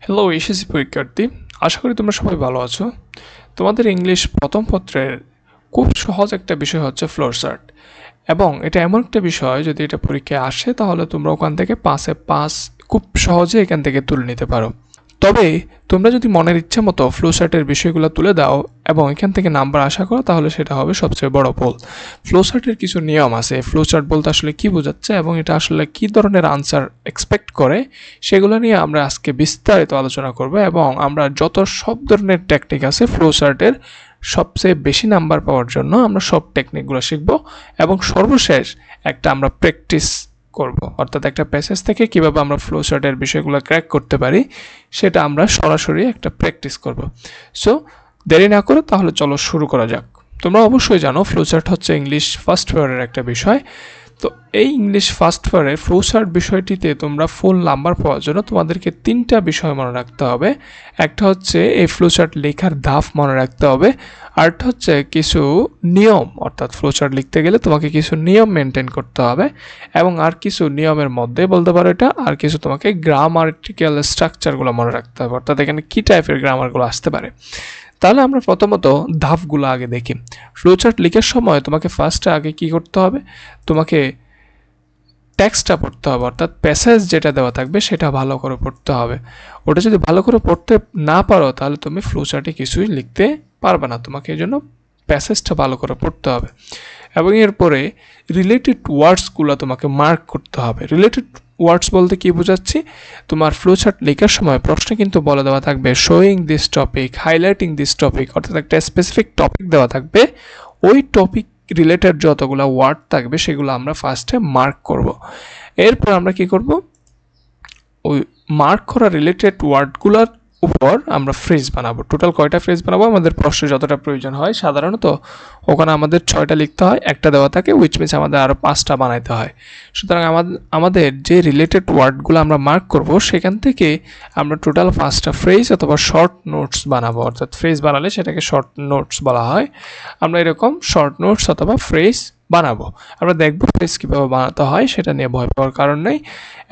Hello SSC পরীক্ষার্থী, আশা করি তোমরা সবাই ভালো আছো। তোমাদের ইংলিশ প্রথম পত্রের খুব সহজ একটা বিষয় হচ্ছে ফ্লোচার্ট, এবং এটা এমন একটা বিষয় যদি এটা পরীক্ষায় আসে তাহলে তোমরা ওখান থেকে 5-এ 5 খুব সহজে এখান থেকে তুলে নিতে পারো। তবে তোমরা যদি মনের ইচ্ছে মতো ফ্লোচার্টের বিষয়গুলো তুলে দাও এবং এখান থেকে নাম্বার আশা করো তাহলে সেটা হবে সবচেয়ে বড় ভুল। ফ্লোচার্টের কিছু নিয়ম আছে। ফ্লোচার্ট বলতে আসলে কি বোঝাচ্ছে এবং এটা আসলে কি ধরনের আনসার এক্সপেক্ট করে সেগুলো নিয়ে আমরা আজকে বিস্তারিত আলোচনা করব, এবং আমরা যত সব ধরনের টেকনিক আছে ফ্লোচার্টের সবচেয়ে বেশি নাম্বার পাওয়ার জন্য আমরা সব টেকনিকগুলো শিখব, এবং সর্বশেষ একটা আমরা প্র্যাকটিস করব, অর্থাৎ একটা প্যাসেজ থেকে কিভাবে আমরা ফ্লোচার্টের বিষয়গুলো ক্র্যাক করতে পারি সেটা আমরা সরাসরি একটা প্র্যাকটিস করব। সো দেরি না করে তাহলে চলো শুরু করা যাক। তোমরা অবশ্যই জানো ফ্লোচার্ট হচ্ছে ইংলিশ ফার্স্ট পেপারের একটা বিষয়। তো এই ইংলিশ ফার্স্ট পেপারের ফ্লোচার্ট বিষয়টিতে তোমরা ফুল নাম্বার পাওয়ার জন্য তোমাদেরকে 3টা বিষয় মনে রাখতে হবে। একটা হচ্ছে এই ফ্লোচার্ট লেখার ধাপ মনে রাখতে হবে, আরেকটা হচ্ছে কিছু নিয়ম, অর্থাৎ ফ্লোচার্ট লিখতে গেলে তোমাকে কিছু নিয়ম মেনটেন করতে হবে, এবং আর কিছু নিয়মের মধ্যে বলতে পারো এটা, আর কিছু তোমাকে গ্রামাটিক্যাল স্ট্রাকচারগুলো মনে রাখতে হবে, অর্থাৎ এখানে কী টাইপের গ্রামারগুলো আসতে পারে। তাহলে আমরা প্রথমত ধাপগুলো আগে দেখি। ফ্লোচার্ট লেখার সময় তোমাকে ফার্স্টে আগে কি করতে হবে, তোমাকে টেক্সটটা পড়তে হবে, অর্থাৎ প্যাসেজ যেটা দেওয়া থাকবে সেটা ভালো করে পড়তে হবে। ওটা যদি ভালো করে পড়তে না পারো তাহলে তুমি ফ্লোচার্টে কিছুই লিখতে পারবে না, তোমাকে এই জন্য প্যাসেজটা ভালো করে পড়তে হবে। এবং এরপরে রিলেটেড ওয়ার্ডসগুলো তোমাকে মার্ক করতে হবে। রিলেটেড ওয়ার্ডস বলতে কি বোঝাচ্ছি, তোমার ফ্লোচার্ট লেখার সময় প্রশ্নে কিন্তু বলে দেওয়া থাকবে showing this topic, highlighting this topic, অর্থাৎ একটা স্পেসিফিক টপিক দেওয়া থাকবে, ওই টপিক রিলেটেড যতগুলো ওয়ার্ড থাকবে সেগুলো আমরা ফার্স্টে মার্ক করব। এরপর আমরা কি করব, ওই মার্ক করা রিলেটেড ওয়ার্ডগুলোর উপর আমরা ফ্রেজ বানাবো। টোটাল কয়টা ফ্রেজ বানাবো, আমাদের প্রশ্নে যতটা প্রয়োজন হয়, সাধারণত ওখানে আমাদের 6টা লিখতে হয়, একটা দেওয়া থাকে, উইচ মিনস আমাদের আরও 5টা বানাইতে হয়। সুতরাং আমাদের যে রিলেটেড ওয়ার্ডগুলো আমরা মার্ক করব সেখান থেকে আমরা টোটাল 5টা ফ্রেজ অথবা শর্ট নোটস বানাবো, অর্থাৎ ফ্রেজ বানালে সেটাকে শর্ট নোটস বলা হয়। আমরা এরকম শর্ট নোটস অথবা ফ্রেজ বানাবো। আমরা দেখবো ফ্রেজ কীভাবে বানাতে হয়, সেটা নিয়ে ভয় পাওয়ার কারণ নেই।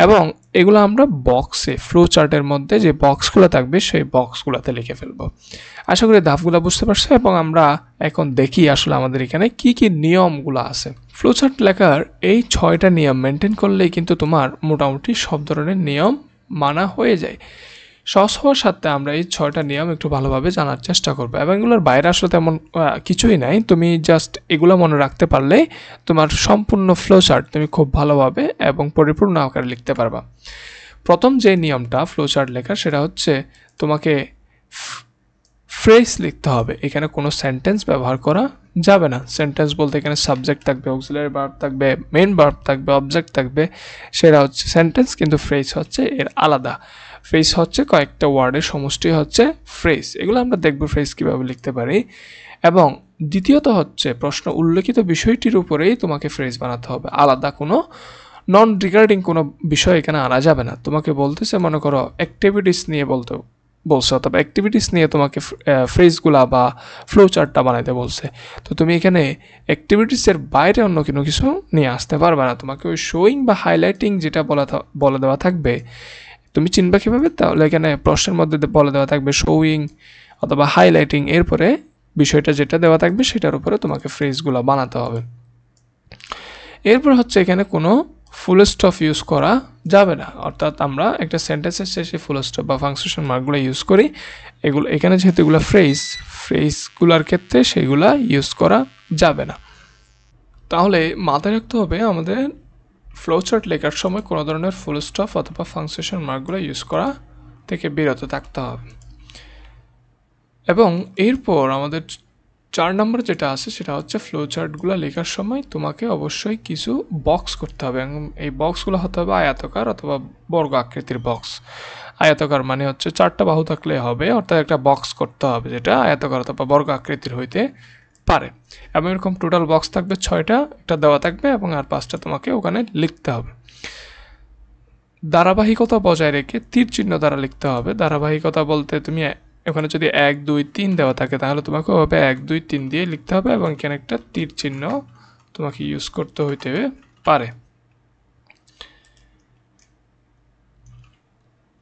এবং এগুলো আমরা বক্সে, ফ্লো চার্টের মধ্যে যে বক্সগুলো থাকবে সেই বক্সগুলোতে লিখে ফেলবো। আশা করি ধাপগুলো বুঝতে পারছো, এবং আমরা এখন দেখি আসলে আমাদের এখানে কি কি নিয়মগুলো আছে। ফ্লো চার্ট লেখার এই 6টা নিয়ম মেনটেন করলেই কিন্তু তোমার মোটামুটি সব ধরনের নিয়ম মানা হয়ে যায়। সহজ হওয়ার সাথে আমরা এই 6টা নিয়ম একটু ভালোভাবে জানার চেষ্টা করবো, এবং এগুলোর বাইরে আসলে তেমন কিছুই নাই। তুমি জাস্ট এগুলো মনে রাখতে পারলে তোমার সম্পূর্ণ ফ্লো চার্ট তুমি খুব ভালোভাবে এবং পরিপূর্ণ আকারে লিখতে পারবা। প্রথম যে নিয়মটা ফ্লো চার্ট লেখার সেটা হচ্ছে তোমাকে ফ্রেজ লিখতে হবে। এখানে কোনো সেন্টেন্স ব্যবহার করা যাবে না। সেন্টেন্স বলতে এখানে সাবজেক্ট থাকবে, অক্সিলারি ভার্ব থাকবে, মেইন ভার্ব থাকবে, অবজেক্ট থাকবে, সেটা হচ্ছে সেন্টেন্স, কিন্তু ফ্রেজ হচ্ছে এর আলাদা। ফ্রেজ হচ্ছে কয়েকটা ওয়ার্ডের সমষ্টি হচ্ছে ফ্রেজ। এগুলো আমরা দেখব ফ্রেজ কীভাবে লিখতে পারি। এবং দ্বিতীয়ত হচ্ছে প্রশ্ন উল্লেখিত বিষয়টির উপরেই তোমাকে ফ্রেজ বানাতে হবে, আলাদা কোনো নন রিগার্ডিং কোনো বিষয় এখানে আনা যাবে না। তোমাকে বলতেছে মনে করো অ্যাক্টিভিটিস নিয়ে বলছে, অথবা অ্যাক্টিভিটিস নিয়ে তোমাকে ফ্রেজগুলা বা ফ্লো চার্টটা বানাইতে বলছে, তো তুমি এখানে অ্যাক্টিভিটিসের বাইরে অন্য কোনো কিছু নিয়ে আসতে পারবে না। তোমাকে ওই শোয়িং বা হাইলাইটিং যেটা বলে দেওয়া থাকবে, তুমি চিনবা কীভাবে, তাহলে এখানে প্রশ্নের মধ্যে বলে দেওয়া থাকবে শোয়িং অথবা হাইলাইটিং, এরপরে বিষয়টা যেটা দেওয়া থাকবে সেটার উপরে তোমাকে ফ্রেজগুলো বানাতে হবে। এরপর হচ্ছে এখানে কোনো ফুল স্টপ ইউজ করা যাবে না, অর্থাৎ আমরা একটা সেন্টেন্সের শেষে ফুল স্টপ বা পাংচুয়েশন মার্কগুলো ইউজ করি। এগুলো এখানে যেহেতু এগুলো ফ্রেজগুলোর ক্ষেত্রে সেগুলো ইউজ করা যাবে না। তাহলে মাথায় রাখতে হবে আমাদের ফ্লোচার্ট লেখার সময় কোনো ধরনের ফুল স্টপ অথবা পাংচুয়েশন মার্কগুলো ইউজ করা থেকে বিরত থাকতে হবে। এবং এরপর আমাদের 4 নম্বর যেটা আছে সেটা হচ্ছে ফ্লোচার্টগুলো লেখার সময় তোমাকে অবশ্যই কিছু বক্স করতে হবে, এবং এই বক্সগুলো হতে হবে আয়তাকার অথবা বর্গ আকৃতির বক্স। আয়তাকার মানে হচ্ছে 4টা বাহু থাকলে হবে, অর্থাৎ একটা বক্স করতে হবে যেটা আয়তাকার অথবা বর্গ আকৃতির হইতে পারে। এবং এরকম টোটাল বক্স থাকবে 6টা, একটা দেওয়া থাকবে এবং আর 5টা তোমাকে ওখানে লিখতে হবে। ধারাবাহিকতা বজায় রেখে তীর চিহ্ন দ্বারা লিখতে হবে। ধারাবাহিকতা বলতে তুমি ওখানে যদি 1 2 3 দেওয়া থাকে তাহলে তোমাকে ওভাবে 1 2 3 দিয়ে লিখতে হবে, এবং এখানে একটা তীর চিহ্ন তোমাকে ইউজ করতে হইতে পারে।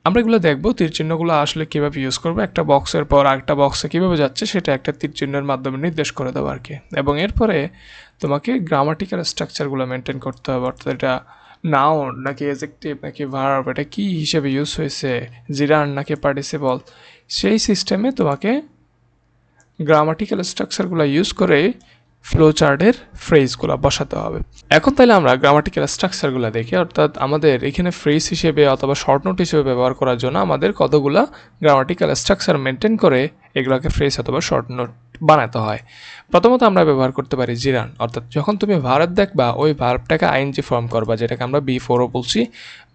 আমরা এগুলো দেখবো তীর চিহ্নগুলো আসলে কীভাবে ইউজ করবো, একটা বক্সের পর আরেকটা বক্সে কীভাবে যাচ্ছে সেটা একটা তীর চিহ্নের মাধ্যমে নির্দেশ করে দেবো আর কি। এবং এরপরে তোমাকে গ্রামাটিক্যাল স্ট্রাকচারগুলো মেনটেন করতে হবে, অর্থাৎ এটা নাউন নাকি অ্যাডজেক্টিভ নাকি ভার্ব, এটা কী হিসেবে ইউজ হয়েছে, জিরান নাকি পার্টিসিপল, সেই সিস্টেমে তোমাকে গ্রামাটিক্যাল স্ট্রাকচারগুলো ইউজ করে ফ্লো চার্টের ফ্রেজগুলো বসাতে হবে। এখন তাহলে আমরা গ্রামাটিক্যাল স্ট্রাকচারগুলো দেখি, অর্থাৎ আমাদের এখানে ফ্রেজ হিসেবে অথবা শর্ট নোট হিসেবে ব্যবহার করার জন্য আমাদের কতগুলো গ্রামাটিক্যাল স্ট্রাকচার মেনটেন করে এগুলোকে ফ্রেজ অথবা শর্ট নোট বানাতে হয়। প্রথমত আমরা ব্যবহার করতে পারি জিরান, অর্থাৎ যখন তুমি ভার্ব দেখবা ওই ভার্বটাকে আইএনজি ফর্ম করবা, যেটাকে আমরা B4ও বলছি।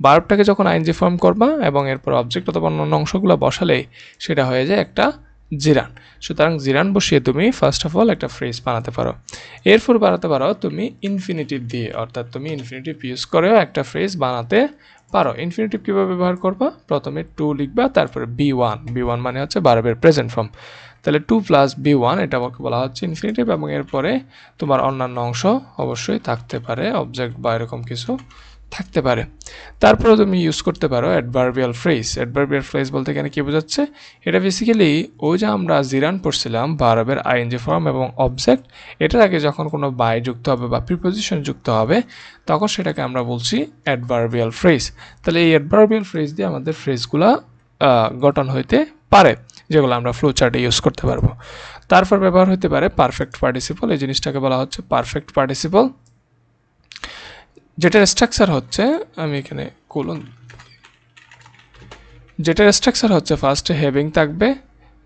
ভার্বটাকে যখন আইএনজি ফর্ম করবা এবং এরপর অবজেক্ট অথবা অন্য অংশগুলো বসালেই সেটা হয়ে যায় একটা জিরান। সুতরাং জিরান বসিয়ে তুমি ফার্স্ট অফ অল একটা ফ্রেজ বানাতে পারো। এরপর বানাতে পারো তুমি ইনফিনিটিভ দিয়ে, অর্থাৎ তুমি ইনফিনিটিভ ইউজ করেও একটা ফ্রেজ বানাতে পারো। ইনফিনিটিভ কীভাবে ব্যবহার করবা, প্রথমে টু লিখবা, তারপরে B1 মানে হচ্ছে ভার্বের প্রেজেন্ট ফর্ম, তাহলে 2 + B1 এটা বলা হচ্ছে ইনফিনিটিভ। এবং এরপরে তোমার অন্যান্য অংশ অবশ্যই থাকতে পারে, অবজেক্ট বা এরকম কিছু থাকতে পারে। তারপরে তুমি ইউজ করতে পারো অ্যাডভার্বিয়াল ফ্রেজ। অ্যাডভার্বিয়াল ফ্রেজ বলতে এখানে কী বোঝাচ্ছে, এটা বেসিক্যালি ওই যে আমরা জিরান পড়ছিলাম ভার্বের আইএনজি ফর্ম এবং অবজেক্ট, এটার আগে যখন কোনো বাই যুক্ত হবে বা প্রিপোজিশন যুক্ত হবে তখন সেটাকে আমরা বলছি অ্যাডভার্বিয়াল ফ্রেজ। তাহলে এই অ্যাডভার্বিয়াল ফ্রেজ দিয়ে আমাদের ফ্রেজগুলো গঠন হইতে পারে, যেগুলো আমরা ফ্লো চার্টে ইউজ করতে পারবো। তারপর ব্যবহার হতে পারে পারফেক্ট পার্টিসিপল। এই জিনিসটাকে বলা হচ্ছে পারফেক্ট পার্টিসিপল, যেটার স্ট্রাকচার হচ্ছে, আমি এখানে যেটার স্ট্রাকচার হচ্ছে ফার্স্টে হ্যাভিং থাকবে,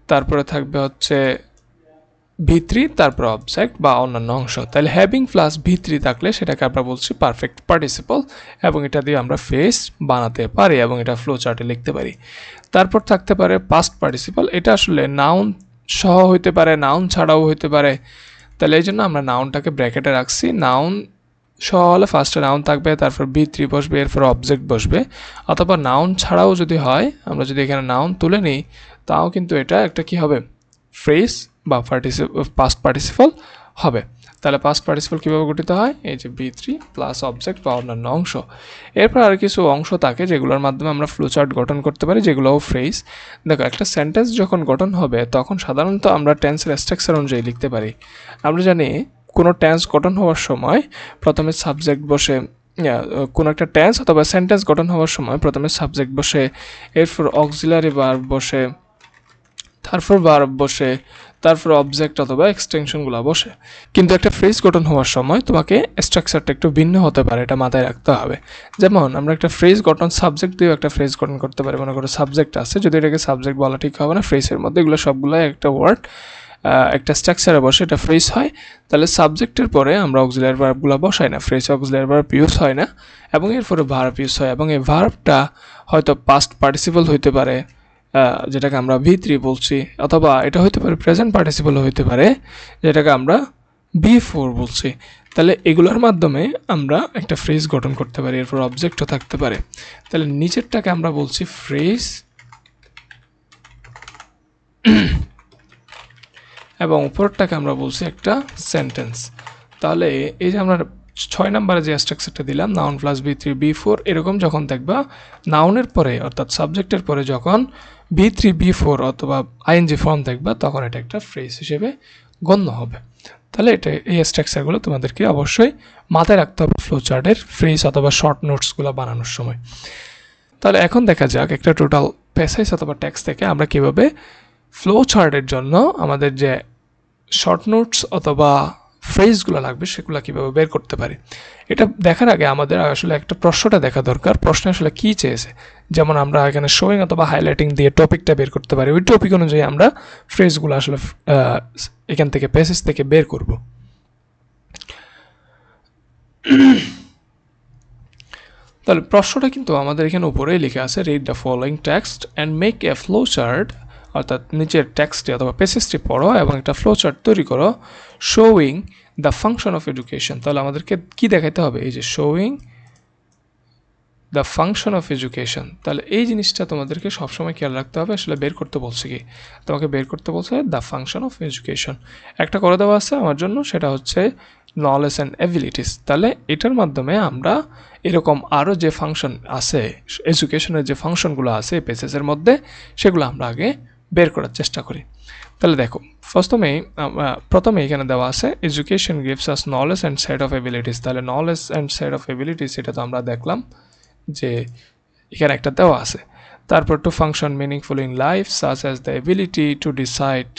তারপরে থাকবে হচ্ছে V3, তারপর অবজেক্ট বা অন্যান্য অংশ। তাহলে হ্যাভিং প্লাস V3 থাকলে সেটাকে আমরা বলছি পারফেক্ট পার্টিসিপল, এবং এটা দিয়ে আমরা ফ্রেজ বানাতে পারি এবং এটা ফ্লো চার্টে লিখতে পারি। তারপর থাকতে পারে পাস্ট পার্টিসিপল, এটা আসলে নাউন সহ হইতে পারে, নাউন ছাড়াও হইতে পারে। তাহলে এই জন্য আমরা নাউনটাকে ব্র্যাকেটে রাখছি। নাউন সহ হলে ফার্স্টে নাউন থাকবে, তারপর V3 বসবে, এরপর অবজেক্ট বসবে। অথবা নাউন ছাড়াও যদি হয়, আমরা যদি এখানে নাউন তুলে নিই তাও কিন্তু এটা একটা কি হবে, ফ্রেজ বা পাস্ট পার্টিসিপল হবে। তাহলে পাস্ট পার্টিসিপল কীভাবে গঠিত হয়, এই যে V3 প্লাস অবজেক্ট বা অন্যান্য অংশ। এরপর আর কিছু অংশ থাকে যেগুলোর মাধ্যমে আমরা ফ্লোচার্ট গঠন করতে পারি, যেগুলোও ফ্রেজ। দেখো, একটা সেন্টেন্স যখন গঠন হবে তখন সাধারণত আমরা টেন্সের স্ট্রাকচার অনুযায়ী লিখতে পারি। আমরা জানি কোনো টেন্স গঠন হওয়ার সময় প্রথমে সাবজেক্ট বসে, কোনো একটা টেন্স অথবা সেন্টেন্স গঠন হওয়ার সময় প্রথমে সাবজেক্ট বসে, এরপর অক্সিলারি ভার্ব বসে, তারপর ভার্ব বসে, তারপর অবজেক্ট অথবা এক্সটেনশনগুলো বসে। কিন্তু একটা ফ্রেজ গঠন হওয়ার সময় তোমাকে স্ট্রাকচারটা একটু ভিন্ন হতে পারে, এটা মাথায় রাখতে হবে। যেমন আমরা একটা ফ্রেজ গঠন সাবজেক্ট দিয়েও একটা ফ্রেজ গঠন করতে পারি। মনে করো সাবজেক্ট আছে, যদি এটাকে সাবজেক্ট বলা ঠিক হবে না, ফ্রেজের মধ্যে এগুলো সবগুলোই একটা ওয়ার্ড একটা স্ট্রাকচারে বসে এটা ফ্রেজ হয়। তাহলে সাবজেক্টের পরে আমরা অক্সিলারি ভার্বগুলো বসাই না, ফ্রেজ অক্সিলারি ভার্ব ইউজ হয় না, এবং এরপরে ভার্ব ইউজ হয়। এবং এই ভার্বটা হয়তো পাস্ট পার্টিসিপল হইতে পারে, যেটাকে আমরা V3 বলছি, অথবা এটা হইতে পারে প্রেজেন্ট পার্টিসিপল হইতে পারে, যেটাকে আমরা B4 বলছি। তাহলে এগুলোর মাধ্যমে আমরা একটা ফ্রেজ গঠন করতে পারি। এরপর অবজেক্টও থাকতে পারে। তাহলে নিচেরটাকে আমরা বলছি ফ্রেজ এবং উপরটাকে আমরা বলছি একটা সেন্টেন্স। তাহলে এই যে আমরা 6 নম্বরে যে স্ট্রাকচারটা দিলাম, নাউন প্লাস V3 B4, এরকম যখন দেখবা নাউনের পরে অর্থাৎ সাবজেক্টের পরে যখন V3 B4 অথবা আইএনজি ফর্ম দেখবা, তখন এটা একটা ফ্রেজ হিসেবে গণ্য হবে। তাহলে এটা এই স্ট্রাকচারগুলো তোমাদেরকে অবশ্যই মাথায় রাখতে হবে ফ্লো চার্টের ফ্রেজ অথবা শর্ট নোটসগুলো বানানোর সময়। তাহলে এখন দেখা যাক একটা টোটাল প্যাসেজ অথবা টেক্সট থেকে আমরা কীভাবে ফ্লো চার্টের জন্য আমাদের যে শর্ট নোটস অথবা ফ্রেজগুলো লাগবে সেগুলো কীভাবে বের করতে পারি। এটা দেখার আগে আমাদের আসলে একটা প্রশ্নটা দেখা দরকার, প্রশ্ন আসলে কী চেয়েছে। যেমন আমরা এখানে শোয়িং অথবা হাইলাইটিং দিয়ে টপিকটা বের করতে পারি, ওই টপিক অনুযায়ী আমরা ফ্রেজগুলো আসলে এখান থেকে প্যাসেজ থেকে বের করব। তাহলে প্রশ্নটা কিন্তু আমাদের এখানে উপরেই লিখে আছে, read the following text and make a flow chart, অর্থাৎ নিচের টেক্সটটি অথবা প্যাসেজটি পড়ো এবং একটা ফ্লো চার্ট তৈরি করো showing the function of education. তাহলে আমাদেরকে কি দেখাতে হবে, এই যে showing the function of education. তাহলে এই জিনিসটা তোমাদেরকে সবসময় খেয়াল রাখতে হবে। আসলে বের করতে বলছে কি, তোমাকে বের করতে বলছে দ্য ফাংশন অফ এডুকেশন। একটা করে দেওয়া আছে আমার জন্য, সেটা হচ্ছে নলেজ অ্যান্ড অ্যাবিলিটিস। তাহলে এটার মাধ্যমে আমরা এরকম আরও যে ফাংশন আছে, এডুকেশনের যে ফাংশনগুলো আছে পেসেসের মধ্যে, সেগুলো আমরা আগে বের করার চেষ্টা করি। তাহলে দেখো, প্রথমে এখানে দেওয়া আছে education gives us knowledge and set of abilities. তাহলে knowledge and set of abilities এটা তো আমরা দেখলাম যে এখানে একটা দেওয়া আছে। তারপর to function meaningful in life such as the ability to decide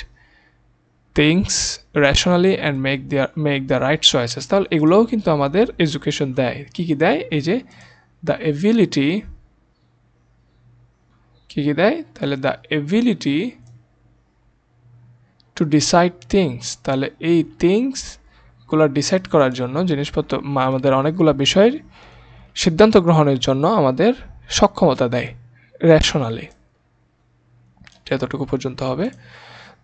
things rationally and make the right choices. তাহলে এগুলোও কিন্তু আমাদের এডুকেশন দেয়। কি কি দেয়? এই যে দ্য এবিলিটি, কি কি দেয়? তাহলে the ability to decide things. তাহলে এই থিংসগুলো ডিসাইড করার জন্য, জিনিসপত্র আমাদের অনেকগুলো বিষয়ের সিদ্ধান্ত গ্রহণের জন্য আমাদের সক্ষমতা দেয় রেশনালি। এতটুকু পর্যন্ত হবে।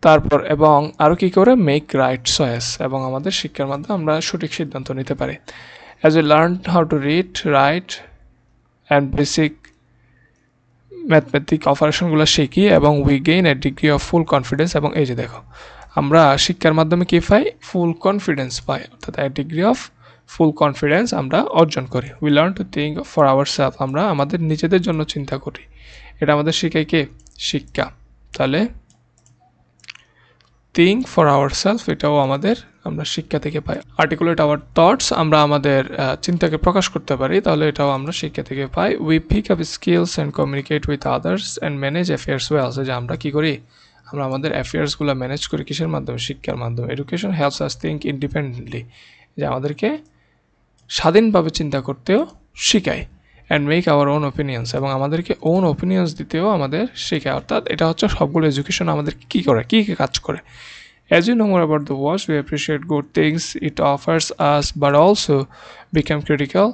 তারপর এবং আরও কী করে? মেক রাইট চয়েস, এবং আমাদের শিক্ষার মাধ্যমে আমরা সঠিক সিদ্ধান্ত নিতে পারি। As we learn how to read, write and basic mathematic অপারেশনগুলো শিখি এবং we gain a degree of full confidence. এবং এই যে দেখো, আমরা শিক্ষার মাধ্যমে কী পাই? ফুল কনফিডেন্স পাই, অর্থাৎ এ ডিগ্রি অফ ফুল কনফিডেন্স আমরা অর্জন করি। We learn to think for our self, আমরা আমাদের নিজেদের জন্য চিন্তা করি। এটা আমাদের শেখায় কে? শিক্ষা। তাহলে থিঙ্ক ফর আওয়ার সেলফ, এটাও আমাদের আমরা শিক্ষা থেকে পাই। আর্টিকুলেট আওয়ার থটস, আমরা আমাদের চিন্তাকে প্রকাশ করতে পারি, তাহলে এটাও আমরা শিক্ষা থেকে পাই। We pick up skills and communicate with others and manage affairs well, যে আমরা কী করি? আমরা আমাদের অ্যাফেয়ার্সগুলো ম্যানেজ করি কিসের মাধ্যমে? শিক্ষার মাধ্যমে। Education helps us think independently, যে আমাদেরকে স্বাধীনভাবে চিন্তা করতেও শেখায়। And make our own opinions, এবং আমাদেরকে ওন ওপিনিয়ন্স দিতেও আমাদের শেখায়। অর্থাৎ এটা হচ্ছে সবগুলো এডুকেশন আমাদের কী করে, কী কী কাজ করে। As you know more about the world, we appreciate good things it offers us, but also become critical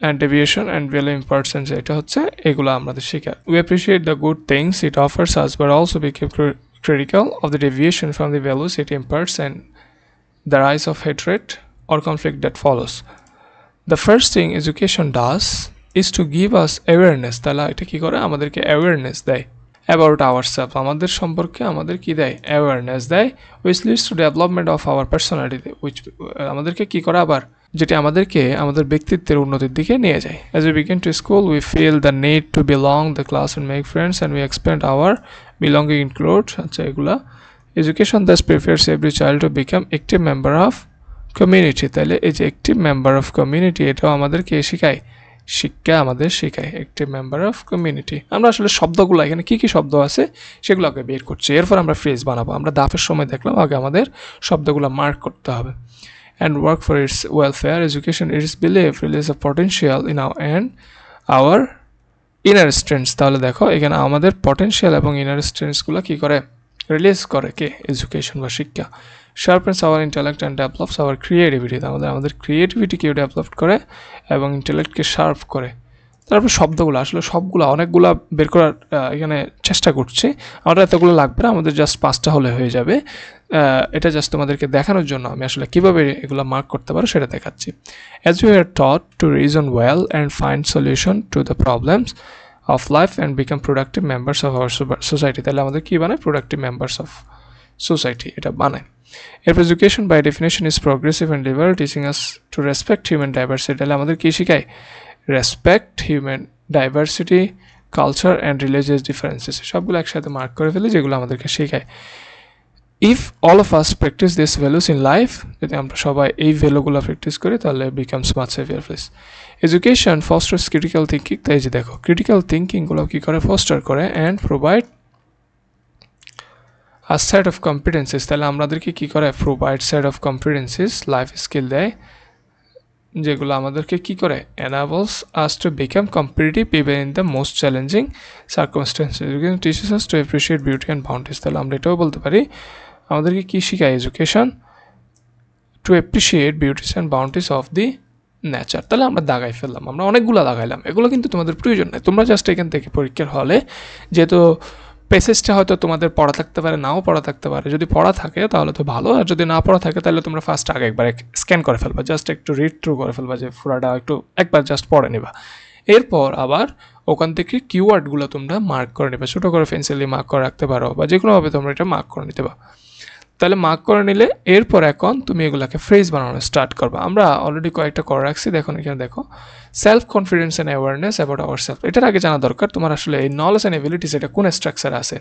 and deviation and value importance. এটা হচ্ছে এগুলো আমাদের শেখা। We appreciate the good things it offers us, but also become critical of the deviation from the values it imparts and the rise of hatred or conflict that follows. The first thing education does is to give us awareness. তাহলে এটা কি করে? আমাদেরকে awareness দেয় about ourselves, আমাদের সম্পর্কে আমাদের কি দেয়? awareness দেয়, which leads to development of our personality, which আমাদেরকে কি করে আবার? যেটি আমাদেরকে আমাদের ব্যক্তিত্বের উন্নতির দিকে নিয়ে যায়। As we begin to school, we feel the need to belong the class and make friends, and we expand our belonging include, আচ্ছা এগুলা। Education thus prepares every child to become active member of community। তাহলে এই যে active member of community, এটাও আমাদেরকে শেখায়, শিক্ষা আমাদের শেখায় অ্যাক্টিভ মেম্বার অফ কমিউনিটি। আমরা আসলে শব্দগুলো এখানে কী কী শব্দ আছে সেগুলোকে বের করছি, এরপর আমরা ফ্রেজ বানাবো। আমরা দাফের সময় দেখলাম আগে আমাদের শব্দগুলো মার্ক করতে হবে। And work for its welfare, education it's believe release a potential in our inner strengths. তাহলে দেখো এখানে আমাদের পটেন্সিয়াল এবং ইনার স্ট্রেংথসগুলো কী করে? রিলিজ করে কে? এডুকেশন বা শিক্ষা। sharpens our intellect and develops our creativity, আমাদের ক্রিয়েটিভিটিকেও ডেভেলপ করে এবং ইন্টেলেক্টকে শার্প করে। তারপর শব্দগুলো, আসলে সবগুলো অনেকগুলো বের করার এখানে চেষ্টা করছি। আমরা এতগুলো লাগবে না, আমাদের জাস্ট 5টা হলে হয়ে যাবে। এটা জাস্ট তোমাদেরকে দেখানোর জন্য আমি আসলে কীভাবে এগুলো মার্ক করতে পারো সেটা দেখাচ্ছি। As we are taught to reason well and find solution to the problems of life and become productive members of our society, তাহলে আমাদের কী বানায়? প্রোডাক্টিভ মেম্বার্স অফ সোসাইটি, এটা বানায়। Education by definition is progressive and liberal, teaching us to respect human diversity, তাহলে আমাদের কী শেখায়? Respect human diversity, culture and religious differences, সবগুলো একসাথে মার্ক করে ফেলি, যেগুলো আমাদেরকে শেখায়। If all of us practice this values in life, যদি আমরা সবাই এই ভ্যালুগুলো প্র্যাকটিস করি তাহলে becomes much saviour place. Education fosters critical thinking, তাই যে দেখো ক্রিটিক্যাল থিঙ্কিংগুলো কী করে? ফস্টার করে। And provide a set of competencies, তাহলে আমাদেরকে কী করে? Provide set of competencies, life skill দেয়, যেগুলো আমাদেরকে কী করে? enables us to become competitive even in the most challenging circumstances. Education teaches us to appreciate beauty and bounties, তাহলে আমরা এটাও বলতে পারি আমাদেরকে কী শেখায়? Education two appreciate beauties and bounties of the nature. তাহলে আমরা দাগাই ফেললাম, আমরা অনেকগুলো দাগাইলাম, এগুলো কিন্তু তোমাদের প্রয়োজন নেই। তোমরা জাস্ট এখান থেকে পরীক্ষার হলে, যেহেতু পেসেজটা হয়তো তোমাদের পড়া থাকতে পারে, নাও পড়া থাকতে পারে, যদি পড়া থাকে তাহলে তো ভালো, আর যদি না পড়া থাকে তাহলে তোমরা ফার্স্ট আগে একবার স্ক্যান করে ফেলবা, জাস্ট একটু রিড থ্রু করে ফেলবা, যে পুরাটা একবার জাস্ট পড়ে নিবা। এরপর আবার ওখান থেকে কিওয়ার্ডগুলো তোমরা মার্ক করে নেবে, ছোটো করে পেন্সিল দিয়ে মার্ক করে রাখতে পারো বা যে কোনোভাবে তোমরা এটা মার্ক করে নিতে পারো। তাহলে মার্ক করে নিলে এরপর এখন তুমি এগুলাকে ফ্রেজ বানানো স্টার্ট করবা। আমরা অলরেডি কয়েকটা করে রাখছি, দেখো এখানে দেখো self confidence and awareness about our self. এটার আগে জানা দরকার তোমার আসলে এই নলেজ অ্যান্ড এবিলিটিস এটা কোন স্ট্রাকচার আছে।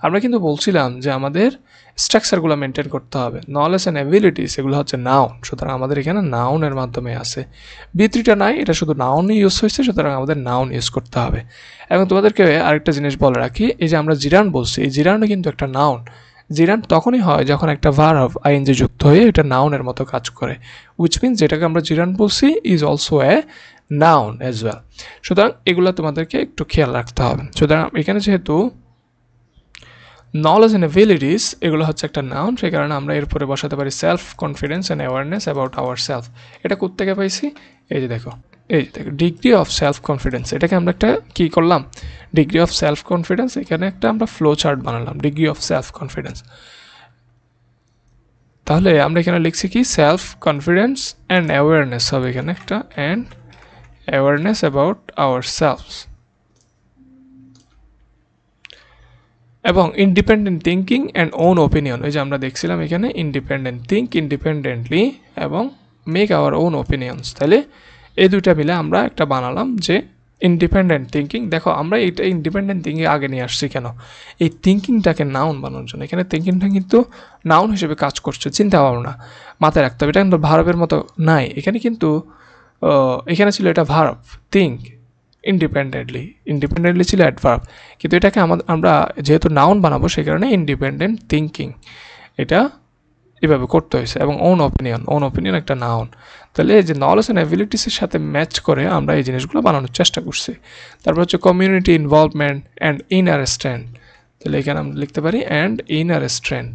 আমরা কিন্তু বলছিলাম যে আমাদের স্ট্রাকচারগুলো মেনটেন করতে হবে। নলেজ অ্যান্ড এবিলিটিস এগুলো হচ্ছে নাউন, সুতরাং আমাদের এখানে নাউনের মাধ্যমে আছে। বি3টা নাই, এটা শুধু নাউনই ইউজ হয়েছে, সুতরাং আমাদের নাউন ইউজ করতে হবে। এবং তোমাদেরকে আরেকটা জিনিস বলে রাখি, এই যে আমরা জিরান বলছি, এই জিরানও কিন্তু একটা নাউন। জিরান তখনই হয় যখন একটা ভার্ব আইএনজি যুক্ত হয়ে এটা নাউনের মতো কাজ করে, উইচ মিনস যেটাকে আমরা জিরান বলছি is also a noun as well. সুতরাং এগুলো তোমাদেরকে একটু খেয়াল রাখতে হবে। সুতরাং এখানে যেহেতু নলেজ অ্যান্ড এবিলিটিস এগুলো হচ্ছে একটা নাউন, সেই কারণে আমরা এরপরে বসাতে পারি self confidence and awareness about our self. এটা কোত্থেকে পাইছি, এই যে দেখো ডিগ্রি অফ সেলফ কনফিডেন্স, এটাকে আমরা একটা কী করলাম, ডিগ্রি অফ সেলফ কনফিডেন্স, এখানে একটা আমরা ফ্লো চার্ট বানালাম ডিগ্রি অফ সেলফ কনফিডেন্স। তাহলে আমরা এখানে লিখছি কি সেলফ কনফিডেন্স অ্যান্ড অ্যাওয়ারনেস হবে এখানে একটা, and awareness about our selfs, এবং independent thinking and own opinion. এই যে আমরা দেখছিলাম এখানে ইন্ডিপেন্ডেন্ট থিঙ্ক ইন্ডিপেন্ডেন্টলি এবং মেক আওয়ার ওন ওপিনিয়ন্স। তাহলে এই দুইটা মিলে আমরা একটা বানালাম যে ইন্ডিপেন্ডেন্ট থিঙ্কিং। দেখো আমরা এইটা ইন্ডিপেন্ডেন্ট থিঙ্কিং আগে নিয়ে আসছি কেন, এই থিঙ্কিংটাকে নাউন বানানোর জন্য। এখানে থিঙ্কিংটা কিন্তু নাউন হিসেবে কাজ করছে, চিন্তা ভাবনা মাথায় রাখতে হবে। এটা কিন্তু ভার্বের মতো নাই, এখানে কিন্তু এখানে ছিল এটা ভার্ব থিঙ্ক ইন্ডিপেন্ডেন্টলি ছিল অ্যাডভার্ব, কিন্তু এটাকে আমরা যেহেতু নাউন বানাবো সেই কারণে ইন্ডিপেন্ডেন্ট থিঙ্কিং এটা এভাবে করতে হয়েছে। এবং ওন ওপিনিয়ন একটা নাউন। তাহলে এই যে নলেজ অ্যান্ড অ্যাবিলিটিসের সাথে ম্যাচ করে আমরা এই জিনিসগুলো বানানোর চেষ্টা করছি। তারপর হচ্ছে community involvement and inner strength. তাহলে এখানে আমরা লিখতে পারি অ্যান্ড ইনার স্ট্রেংথ।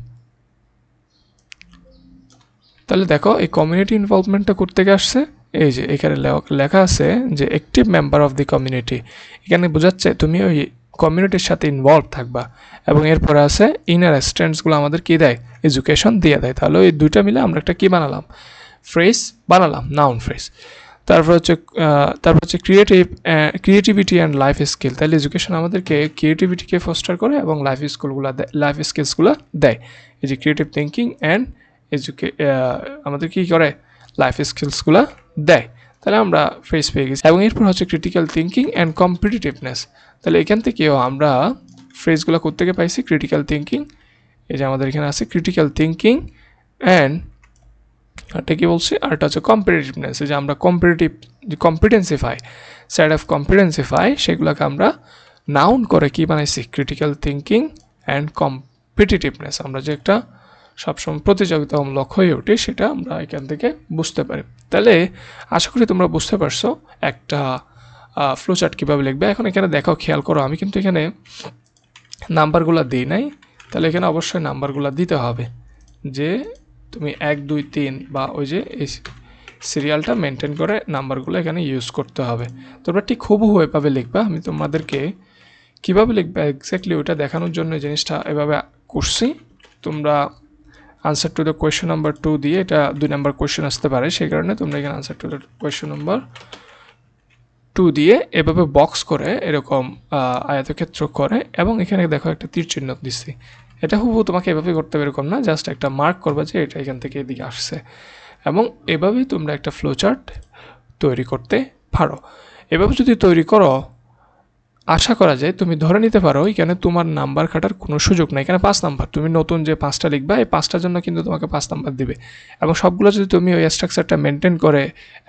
তাহলে দেখো এই কমিউনিটি ইনভলভমেন্টটা করতে গিয়ে আসছে, এই যে এখানে লেখা আছে যে active member of the community. এখানে বোঝাচ্ছে তুমি ওই কমিউনিটির সাথে ইনভলভ থাকবা। এবং এরপরে আছে ইনার স্ট্রেংথসগুলো আমাদের কী দেয়, এডুকেশন দিয়ে দেয়। তাহলে এই দুইটা মিলে আমরা একটা কী বানালাম, ফ্রেজ বানালাম, নাউন ফ্রেজ। তারপর হচ্ছে ক্রিয়েটিভিটি অ্যান্ড লাইফ স্কিল। তাহলে এডুকেশন আমাদেরকে ক্রিয়েটিভিটিকে ফস্টার করে এবং লাইফ স্কিলসগুলো দেয়। এই যে ক্রিয়েটিভ থিঙ্কিং অ্যান্ড আমাদের কী করে, লাইফ স্কিলসগুলো দেয়। তাহলে আমরা ফ্রেজ পেয়ে গেছি। এবং এরপর হচ্ছে ক্রিটিক্যাল থিঙ্কিং অ্যান্ড কম্পিটিটিভনেস। তাহলে এখান থেকেও আমরা ফ্রেজগুলো কোত্থেকে পাইছি, ক্রিটিক্যাল থিঙ্কিং, এই যে আমাদের এখানে আছে ক্রিটিক্যাল থিঙ্কিং অ্যান্ড আরটা কী বলছি, আরটা হচ্ছে কম্পিটিটিভনেস। এই যে আমরা কম্পিটেন্সিফাই সাইড অফ কম্পিটেন্সিফাই সেগুলোকে আমরা নাউন করে কি বানাইছি, ক্রিটিক্যাল থিঙ্কিং অ্যান্ড কম্পিটিটিভনেস। আমরা যে একটা সবসময় প্রতিযোগিতামূলক হয়ে ওঠে সেটা আমরা এখান থেকে বুঝতে পারি। তাহলে আশা করি তোমরা বুঝতে পারছো একটা ফ্লোচার্ট কীভাবে লিখবে। এখন এখানে দেখো, খেয়াল করো, আমি কিন্তু এখানে নাম্বারগুলো দিই নাই। তাহলে এখানে অবশ্যই নাম্বারগুলো দিতে হবে, যে তুমি 1 2 3 বা ওই যে এই সিরিয়ালটা মেনটেন করে নাম্বারগুলো এখানে ইউজ করতে হবে। তোমরা ঠিক হুবহু এভাবে লিখবা। আমি তোমাদেরকে কীভাবে লিখবা এক্স্যাক্টলি ওইটা দেখানোর জন্য এই জিনিসটা এভাবে করছি। তোমরা answer to the question number 2 দিয়ে, এটা 2 নাম্বার কোয়েশ্চেন আসতে পারে, সেই কারণে তোমরা এখানে answer to the question number 2 দিয়ে এভাবে বক্স করে এরকম আয়তক্ষেত্র করে, এবং এখানে দেখো একটা তীর চিহ্ন দিচ্ছি। এটা হুবহু তোমাকে এভাবে করতে হবে এরকম না, জাস্ট একটা মার্ক করবা যে এটা এখান থেকে এদিকে আসছে। এবং এভাবেই তোমরা একটা ফ্লোচার্ট তৈরি করতে পারো। এভাবে যদি তৈরি করো, আশা করা যায় তুমি ধরে নিতে পারো এখানে তোমার নাম্বার কাটার কোনো সুযোগ নেই। এখানে 5 নাম্বার, তুমি নতুন যে 5টা লিখবা এই 5টার জন্য কিন্তু তোমাকে 5 নাম্বার দিবে। এবং সবগুলো যদি তুমি ওই স্ট্রাকচারটা মেনটেন করে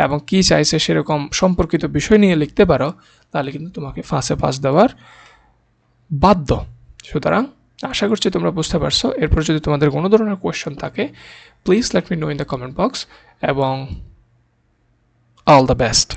এবং কী চাইছে সেরকম সম্পর্কিত বিষয় নিয়ে লিখতে পারো, তাহলে কিন্তু তোমাকে 5-এ 5 দেওয়ার বাধ্য। সুতরাং আশা করছি তোমরা বুঝতে পারছো। এরপর যদি তোমাদের কোনো ধরনের কোয়েশ্চেন থাকে, please let me no in the comment box, এবং অল দ্য বেস্ট।